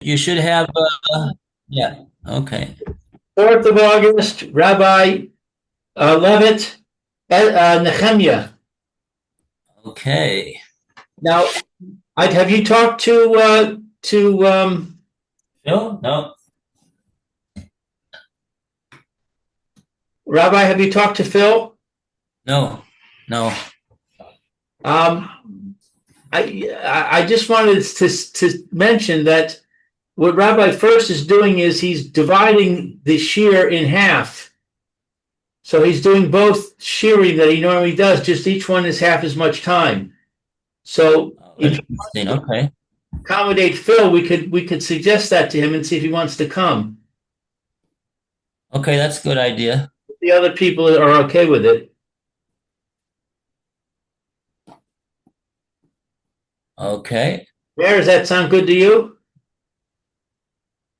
You should have yeah. Okay. 4th of August, Rabbi Levitt, Nehemia. Okay. Now, have you talked to Phil? No. Rabbi? Have you talked to Phil? No. No. I just wanted to mention that what Rabbi First is doing is he's dividing the shear in half. So he's doing both shearing that he normally does, just each one is half as much time. So Oh, if you interesting. Okay. accommodate Phil, we could suggest that to him and see if he wants to come. Okay, that's a good idea. The other people are okay with it. Okay. Mayor, does that sound good to you?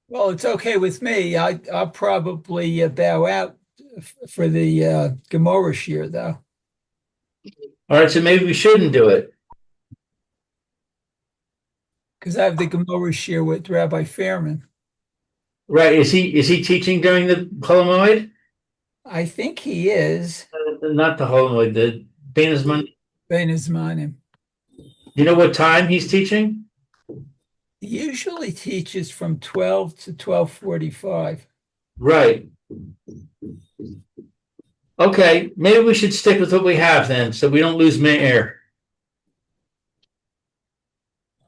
Well, it's okay with me. I'll probably bow out for the Gemara year, though. All right, so maybe we shouldn't do it. Because I have the Gemara year with Rabbi Fairman. Right? Is he teaching during the Holomoid? I think he is. Not the Holomoid, the Dana's Monday. Ben Ismanim. You know what time he's teaching? He usually teaches from 12 to 12:45. Right. Okay, maybe we should stick with what we have then, so we don't lose Mayor.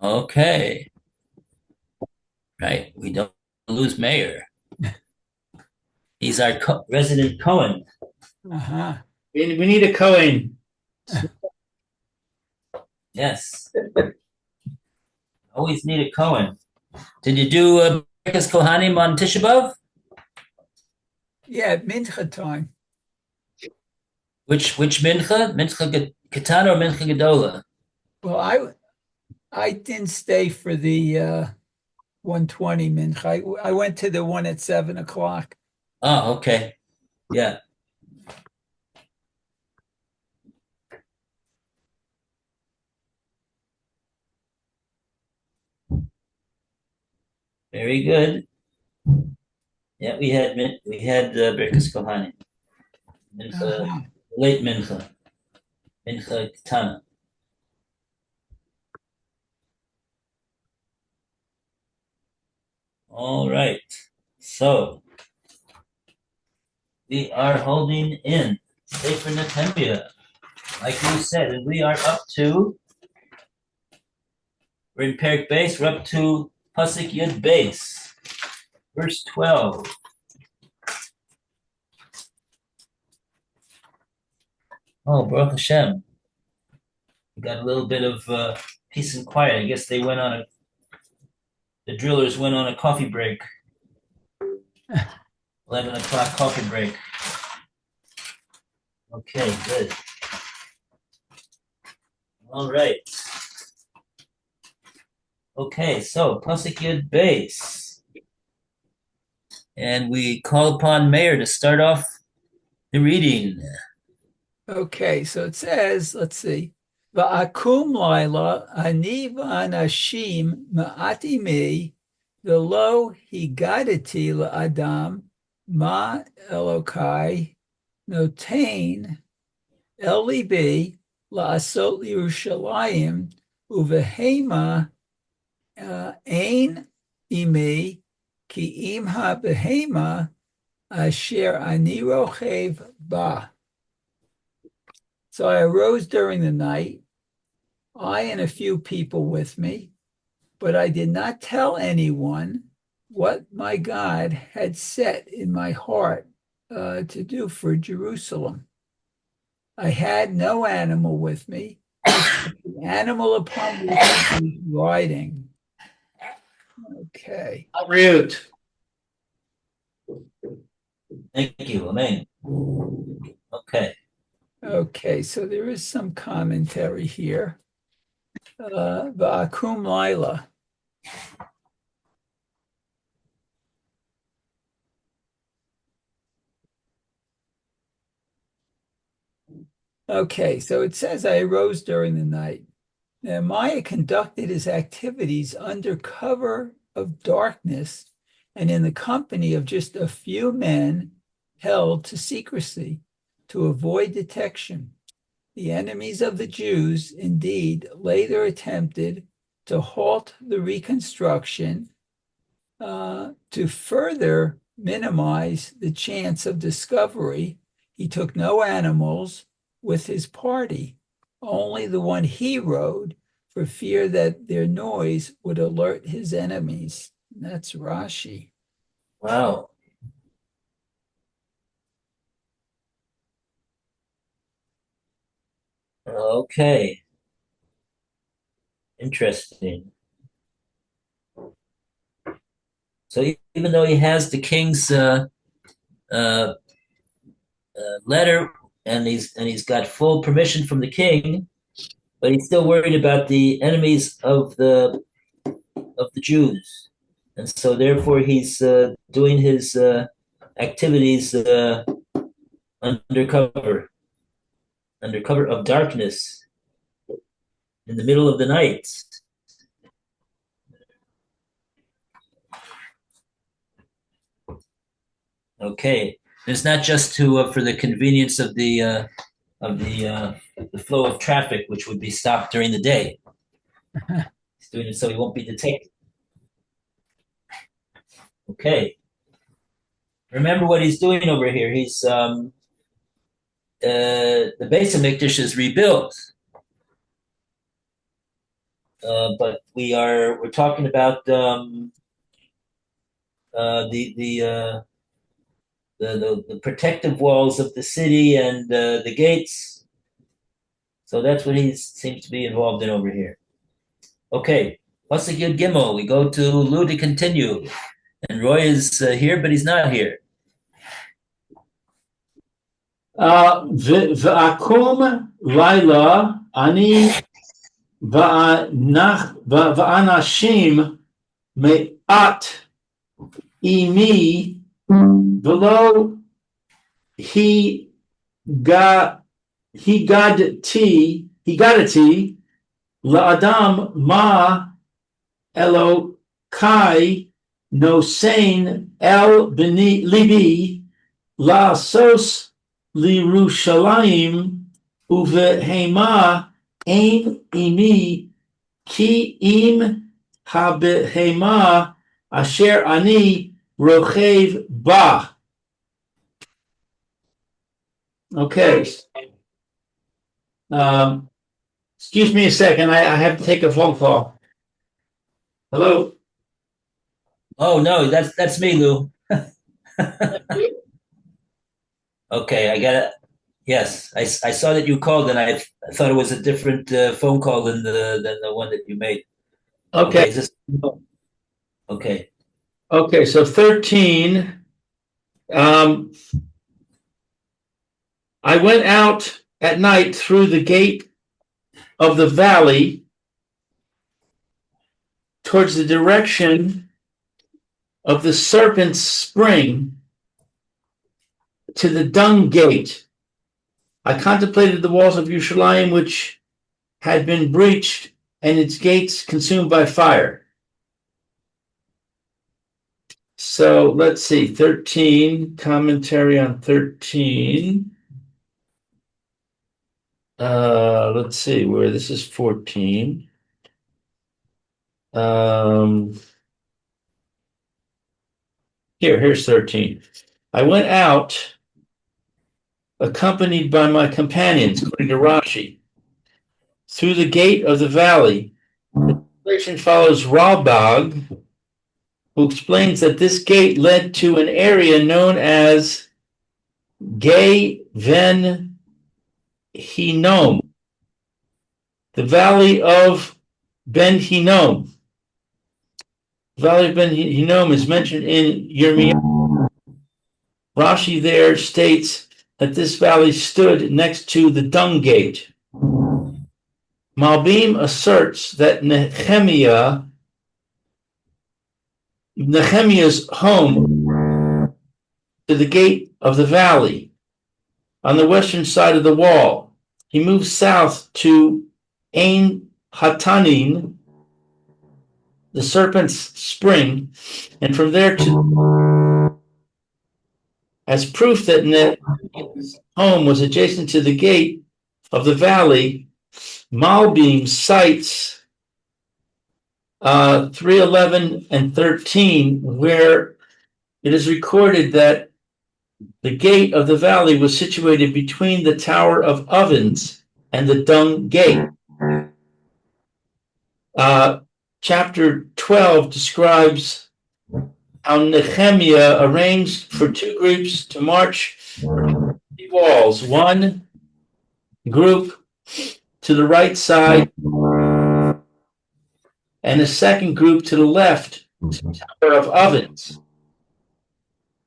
Okay. Right. We don't lose Mayor. He's our resident Cohen. Uh-huh. We need a Cohen. Yes. Always need a Cohen. Did you do Birkas Kohanim on Tisha B'Av? Yeah, at Mincha time. Which mincha? Mincha Katana or Mincha Gedola? Well, I didn't stay for the 120 Mincha. I went to the one at 7 o'clock. Oh, okay. Yeah. Very good. Yeah, we had Birkas Kohanim. Mincha, Uh-huh. late Mincha Katana. All right. So we are holding in Sefer Nehemia, like you said, and we are up to. We're in Perek Beis. We're up to Pasuk Yud Beis, verse 12. Oh, Baruch Hashem. We got a little bit of peace and quiet. I guess they went on the drillers went on a coffee break. 11 o'clock coffee break. Okay, good. All right. Okay, so Pasuk Yud Beis. And we call upon Mayor to start off the reading. Okay, so it says, let's see. Va'akum laila ani v'anashim ma'atimi v'lo higadati la'adam ma Elokai notain el libi la'asot Yerushalayim uvehema ein imi ki im ha'behema asher ani rochev ba. So I arose during the night, I and a few people with me, but I did not tell anyone what my God had set in my heart to do for Jerusalem. I had no animal with me, the animal upon which I was riding. Okay. Root. Thank you. Amen. Okay. Okay, so there is some commentary here. Va'akum laila. Okay, so it says, I arose during the night. Nehemiah conducted his activities under cover of darkness and in the company of just a few men held to secrecy to avoid detection. The enemies of the Jews indeed later attempted to halt the reconstruction to further minimize the chance of discovery. He took no animals with his party, only the one he rode, for fear that their noise would alert his enemies. And that's Rashi. Wow. Okay. Interesting. So even though he has the king's uh, letter and he's got full permission from the king, but he's still worried about the enemies of the Jews, and so therefore he's doing his activities undercover, under cover of darkness, in the middle of the night. Okay, it's not just to for the convenience of the flow of traffic, which would be stopped during the day. He's doing it so he won't be detected. Okay. Remember what he's doing over here. He's the base of Mikdash is rebuilt, but we're talking about the protective walls of the city and the gates. So that's what he seems to be involved in over here. Okay, Pasuk Yud Gimel. We go to Lu to continue, and Roy is here, but he's not here. V'akum laila ani v'anashim me'at imi v'lo higadati la'adam ma elokai nosein el b'ni libi la'sos Lirushalayim uvehema ein imi ki im habehema asher ani rochev ba. Okay. Excuse me a second. I have to take a phone call. Hello. Oh no, that's me, Lou. Okay, I got it. Yes, I saw that you called, and I thought it was a different phone call than the one that you made. Okay. Is this okay? Okay. So 13. I went out at night through the gate of the valley towards the direction of the serpent's spring to the dung gate. I contemplated the walls of Yerushalayim, which had been breached, and its gates consumed by fire. So let's see, 13, commentary on 13. Let's see where this is 14. Here's 13. I went out accompanied by my companions, according to Rashi, through the gate of the valley. The translation follows Ralbag, who explains that this gate led to an area known as Gay Ven Hinnom, the Valley of Ben Hinnom. The Valley of Ben Hinnom is mentioned in Yirmiyah. Rashi there states that this valley stood next to the dung gate. Malbim asserts that Nehemia's home to the gate of the valley on the western side of the wall. He moved south to Ein Hatanin the serpent's spring, and from there to, as proof that Nehemiah's home was adjacent to the gate of the valley, Malbim cites 3:11 and 13, where it is recorded that the gate of the valley was situated between the Tower of Ovens and the Dung Gate. Chapter 12 describes how Nehemia arranged for two groups to march the walls. One group to the right side and a second group to the left, to the Tower of Ovens.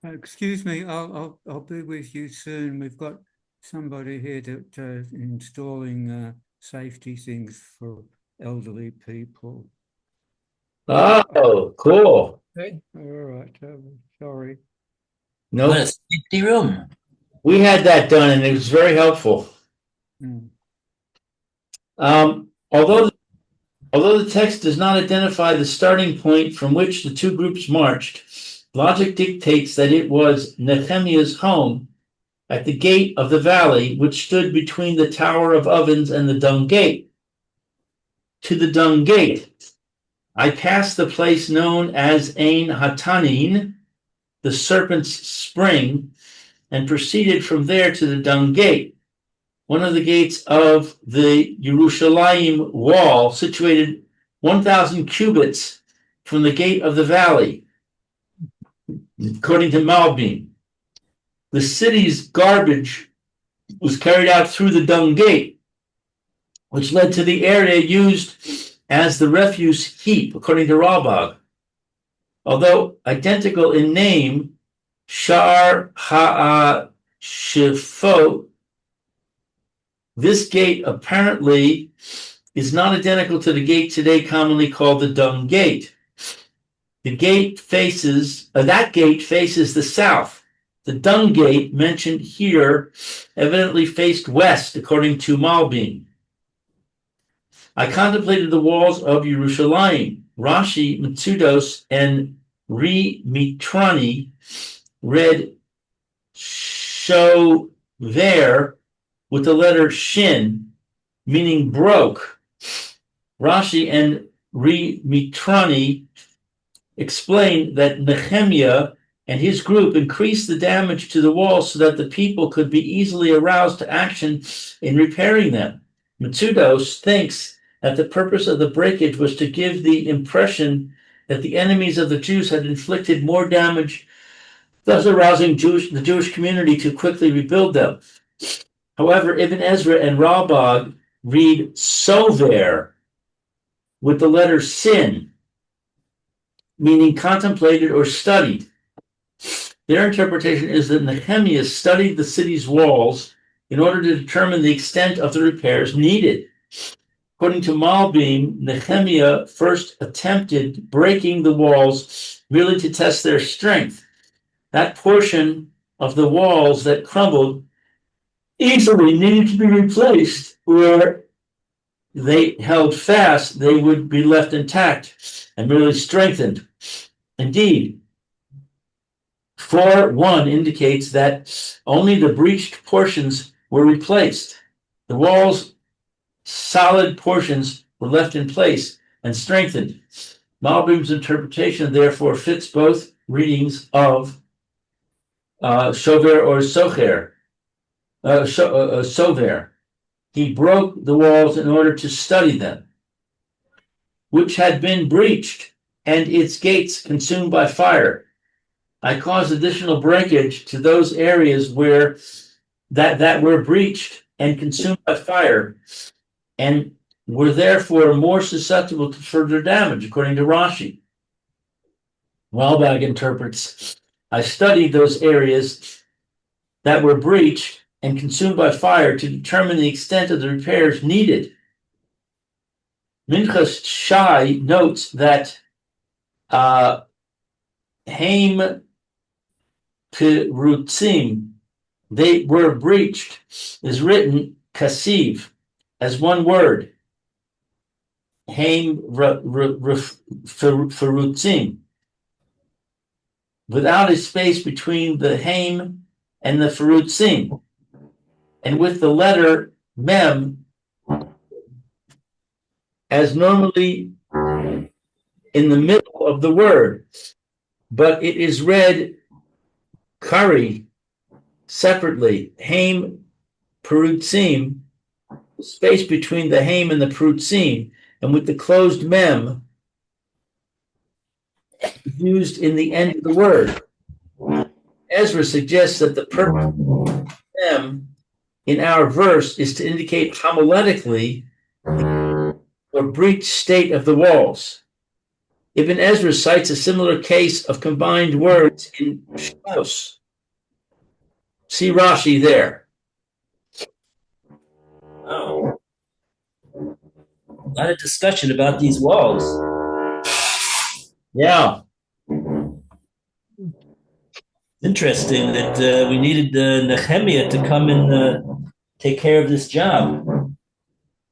Excuse me, I'll be with you soon. We've got somebody here that installing safety things for elderly people. Oh, cool. Good. All right, sorry. No, What a safety room. we had that done and it was very helpful. Mm. Although the text does not identify the starting point from which the two groups marched, logic dictates that it was Nehemiah's home at the gate of the valley, which stood between the Tower of Ovens and the Dung Gate. To the Dung Gate, I passed the place known as Ein Hatanin, the serpent's spring, and proceeded from there to the Dung Gate, one of the gates of the Yerushalayim wall, situated 1,000 cubits from the gate of the valley, according to Malbim. The city's garbage was carried out through the Dung Gate, which led to the area used as the refuse heap, according to Ralbag. Although identical in name, Shar HaShifot, this gate apparently is not identical to the gate today commonly called the Dung Gate. That gate faces the south. The Dung Gate mentioned here evidently faced west, according to Malbim. I contemplated the walls of Yerushalayim. Rashi, Mitsudos, and Mitrani read shover with the letter shin, meaning broke. Rashi and Mitrani explained that Nehemiah and his group increased the damage to the walls so that the people could be easily aroused to action in repairing them. Mitsudos thinks that the purpose of the breakage was to give the impression that the enemies of the Jews had inflicted more damage, thus arousing the Jewish community to quickly rebuild them. However, Ibn Ezra and Ralbag read sover with the letter sin, meaning contemplated or studied. Their interpretation is that Nehemiah studied the city's walls in order to determine the extent of the repairs needed. According to Malbim, Nehemiah first attempted breaking the walls merely to test their strength. That portion of the walls that crumbled easily needed to be replaced. Where they held fast, they would be left intact and merely strengthened. Indeed, 4:1 indicates that only the breached portions were replaced. The walls' solid portions were left in place and strengthened. Malbim's interpretation therefore fits both readings of shover or socher. Sover. He broke the walls in order to study them, which had been breached and its gates consumed by fire. I caused additional breakage to those areas where that were breached and consumed by fire, and were therefore more susceptible to further damage, according to Rashi. Ralbag interprets, I studied those areas that were breached and consumed by fire to determine the extent of the repairs needed. Minchas Shai notes that Haim Pirutzim, they were breached, is written kasiv as one word. Haim Ferutzim, without a space between the Haim and the Ferutzim, and with the letter Mem as normally in the middle of the word, but it is read Kari separately, Haim Perutzim, space between the Haim and the Perutzim, and with the closed Mem used in the end of the word. Ezra suggests that the purpose of Mem in our verse is to indicate homiletically the breached state of the walls. Ibn Ezra cites a similar case of combined words in Shmos. See Rashi there. Oh. A lot of discussion about these walls. Yeah. Interesting that we needed Nehemia to come and take care of this job.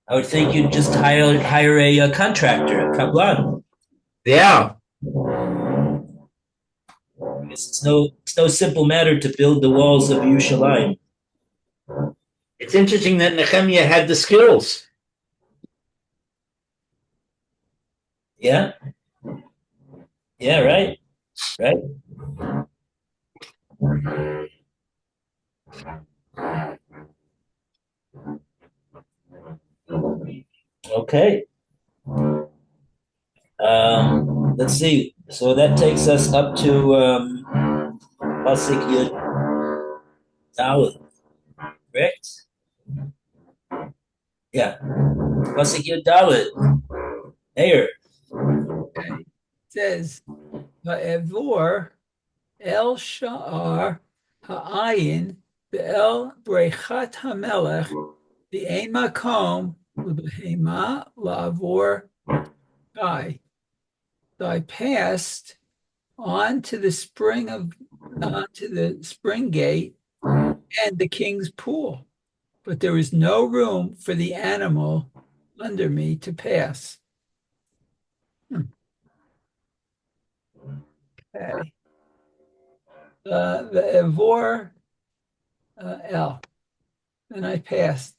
I would think you'd just hire a contractor, a kablan. Yeah. It's no simple matter to build the walls of Yerushalayim. It's interesting that Nehemia had the skills. Yeah. Yeah, right. Right. Okay. Let's see. So that takes us up to Pasik Yud Dalet, correct? Yeah. Pasik Yud Dalet. There. Okay. It says, Va'evor El Sha'ar Ha'ayin Be'el Brechat HaMelech V'ein Makom L'Behema La'avor Guy. So I passed onto the spring gate and the king's pool, but there was no room for the animal under me to pass. Okay. The Evor L. And I passed.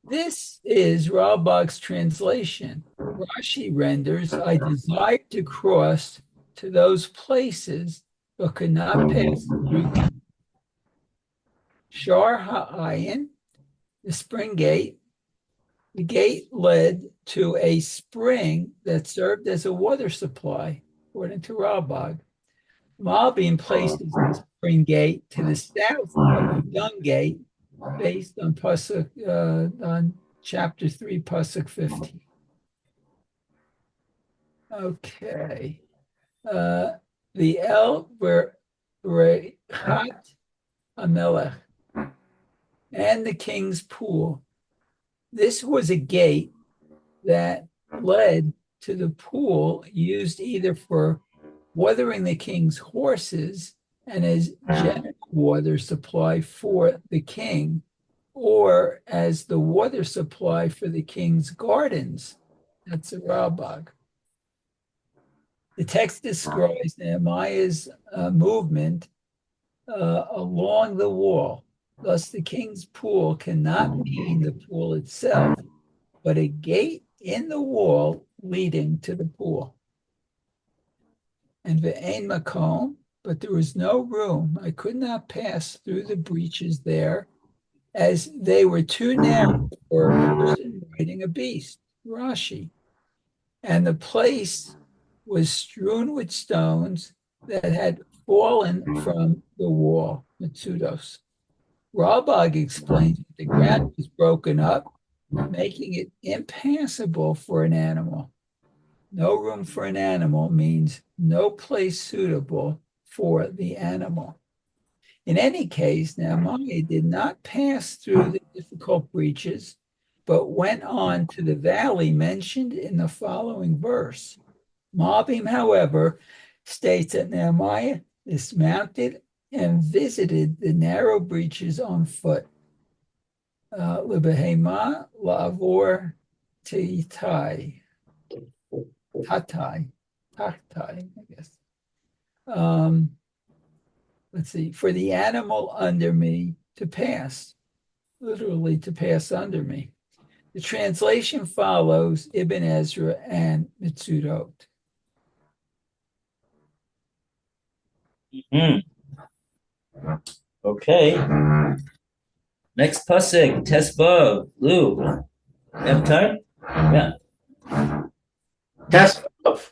This is Ralbag's translation. Rashi renders, I desired to cross to those places, but could not pass through them. Shar Ha'ayin, the spring gate. The gate led to a spring that served as a water supply, according to Ralbag. Malbim placed the spring gate to the south of the dung gate, based on Pasuk, on chapter 3, Pasuk 15. Okay. The El Berechat Amelech and the king's pool. This was a gate that led to the pool used either for watering the king's horses and as general water supply for the king, or as the water supply for the king's gardens. That's a Ralbag. The text describes Nehemiah's movement along the wall. Thus, the king's pool cannot mean the pool itself, but a gate in the wall leading to the pool. And ve'ein makom, but there was no room. I could not pass through the breaches there, as they were too narrow for a person riding a beast. Rashi. And the place was strewn with stones that had fallen from the wall, Mitsudos. Ralbag explains that the ground was broken up, making it impassable for an animal. No room for an animal means no place suitable for the animal. In any case, Nehemiah did not pass through the difficult breaches, but went on to the valley mentioned in the following verse. Malbim, however, states that Nehemiah dismounted and visited the narrow breaches on foot. Lebehema la'avor Tatai, I guess. Let's see, for the animal under me to pass, literally to pass under me. The translation follows Ibn Ezra and Mitzudot. Hmm. Okay. Next pasuk, Tesvav, Lou. Have time? Yeah. Tesvav.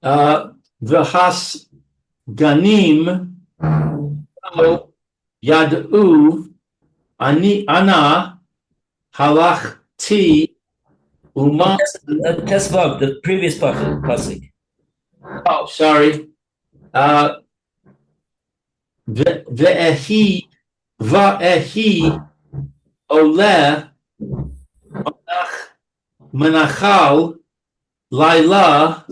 V'has ganim yad'u ana halachti uma. Tesvav, the previous pasuk. Oh, sorry. Ve'ehi ole menachal laila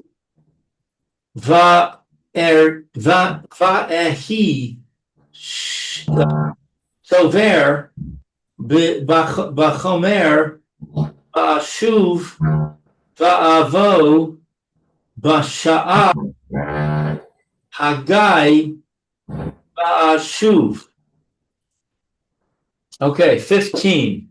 va'ehi sover b'chomer ba'shuv va'avo b'sha'a hagai ba'shuv. Okay, 15.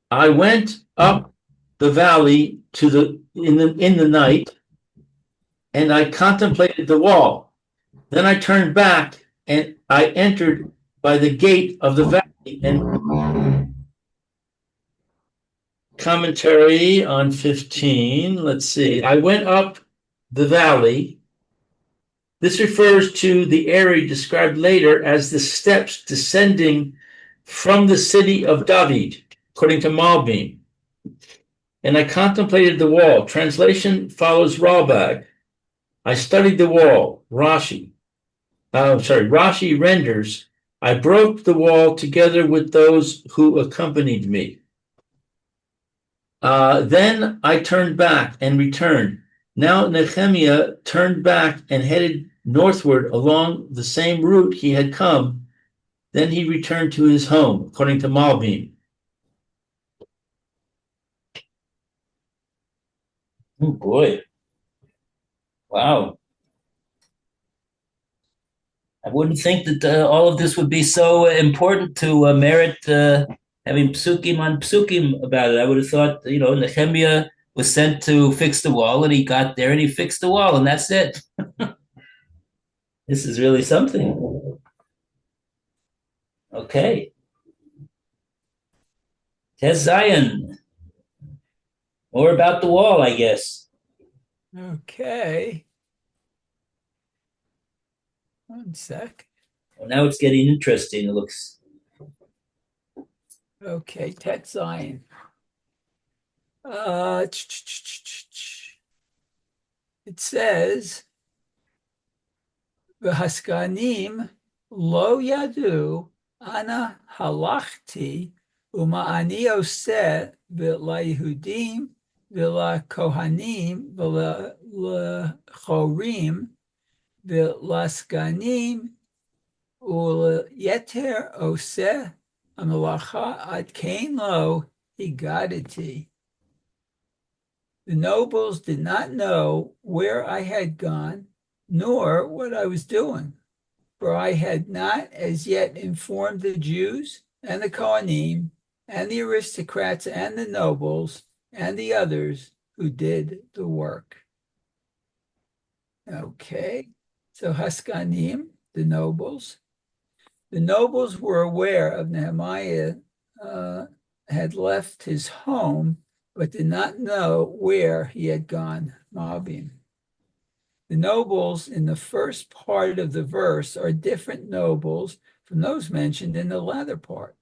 I went up the valley in the night, and I contemplated the wall. Then I turned back and I entered by the gate of the valley. And commentary on 15. Let's see. I went up the valley. This refers to the area described later as the steps descending from the city of David, according to Malbim. And I contemplated the wall. Translation follows Ralbag. I studied the wall. Rashi renders, I broke the wall together with those who accompanied me. Then I turned back and returned. Now Nehemia turned back and headed northward along the same route he had come. Then he returned to his home, according to Malbim. Oh boy. Wow. I wouldn't think that all of this would be so important to merit having psukim on psukim about it. I would have thought, Nehemia was sent to fix the wall, and he got there and he fixed the wall, and that's it. This is really something. Okay. Tes Zion. More about the wall, I guess. Okay. One sec. Well, now it's getting interesting. It looks. Okay, Tet Zion. It says, V'haskanim lo yadu ana halachti uma'ani oseh v'la-Yehudim v'la-Kohanim v'la-Chorim v'la-Skanim ul-Yeter oseh amalacha ad kain lo higadati. The nobles did not know where I had gone, nor what I was doing, for I had not as yet informed the Jews and the Kohanim and the aristocrats and the nobles and the others who did the work. Okay, so Haskanim, the nobles were aware of Nehemiah had left his home, but did not know where he had gone, Moabim. The nobles in the first part of the verse are different nobles from those mentioned in the latter part.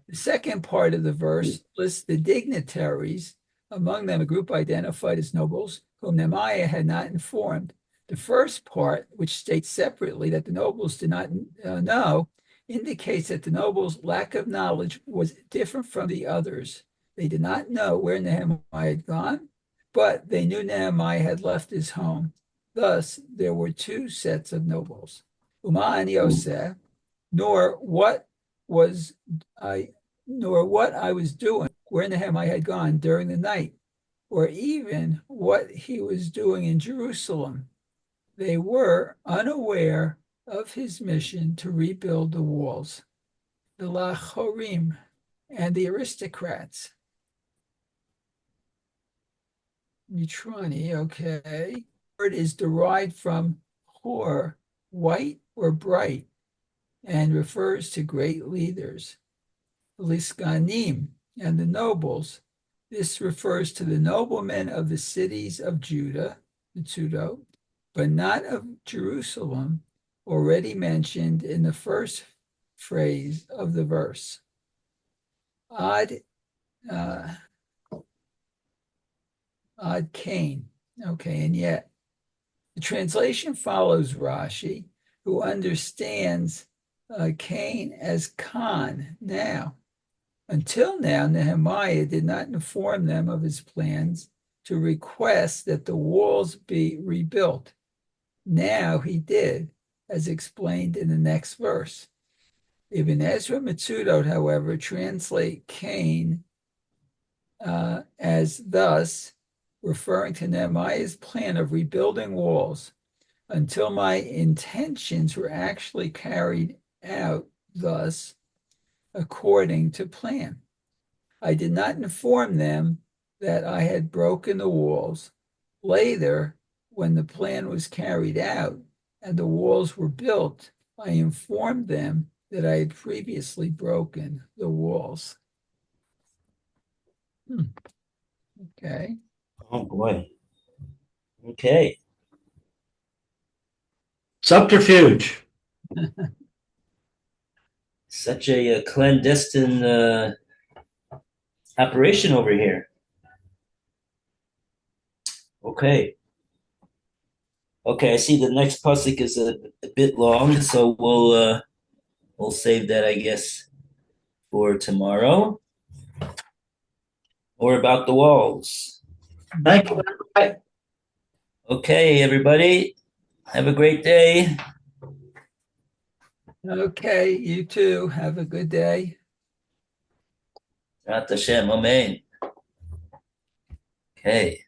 The second part of the verse lists the dignitaries, among them a group identified as nobles, whom Nehemiah had not informed. The first part, which states separately that the nobles did not know, indicates that the nobles' lack of knowledge was different from the others. They did not know where Nehemiah had gone, but they knew Nehemiah had left his home. Thus, there were two sets of nobles. Uma'ani Oseh, nor what I was doing where Nehemiah had gone during the night, or even what he was doing in Jerusalem. They were unaware of his mission to rebuild the walls. The Lachorim and the aristocrats. Mitrani, okay. The word is derived from hor, white or bright, and refers to great leaders. Liskanim and the nobles. This refers to the noblemen of the cities of Judah, Mitsudo, but not of Jerusalem, already mentioned in the first phrase of the verse. Ad Cain. Okay, and yet the translation follows Rashi, who understands Cain as Khan now. Until now, Nehemiah did not inform them of his plans to request that the walls be rebuilt. Now he did, as explained in the next verse. Ibn Ezra Mitzudot, however, translate Cain as thus, referring to Nehemiah's plan of rebuilding walls, until my intentions were actually carried out, thus, according to plan. I did not inform them that I had broken the walls. Later, when the plan was carried out and the walls were built, I informed them that I had previously broken the walls. Okay. Oh boy. Okay. Subterfuge. Such a clandestine operation over here. Okay. Okay, I see the next pasuk is a bit long, so we'll save that, I guess, for tomorrow. Or about the walls. Thank you. Bye. Okay, everybody, have a great day. Okay, you too. Have a good day. Rat Hashem, amen. Okay.